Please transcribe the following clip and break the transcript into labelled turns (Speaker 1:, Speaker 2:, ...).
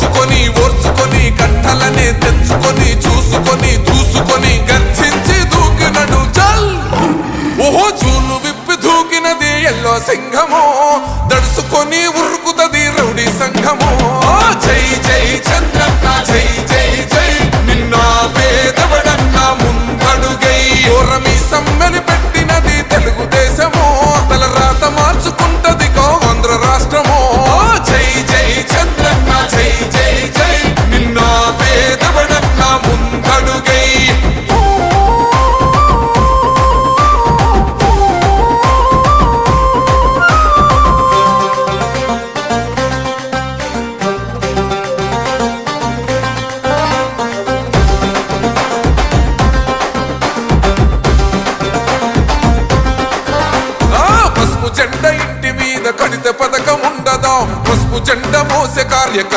Speaker 1: ఓర్చుకొని ఓర్చుకొని కట్టలనే తెచ్చుకొని చూసుకొని దూసుకొని గర్జించి దూకినడు చల్. ఓహో చూలు విప్పి దూకినది ఎల్లో సింహమో, దడుసుకొని ఉరుకుతది రౌడీ సంఘమో. జై జై చంద్రన్న జై జై జై, నిన్న పేదవడన్న ముందడుగై. ఓరమి సమ్మెలి పెట్టినది తెలుగుదేశమో, తల రాత మార్చుకుంటది ఆంధ్ర రాష్ట్రమో. జై జై చంద్రన్న జై జై జై, నిన్న పేదవడన్న ముందడుగై. పసుపు జెండ ఇంటి మీద కడితే పథకం ఉండదా, పసుపు జెండ మోసే కార్యకర్త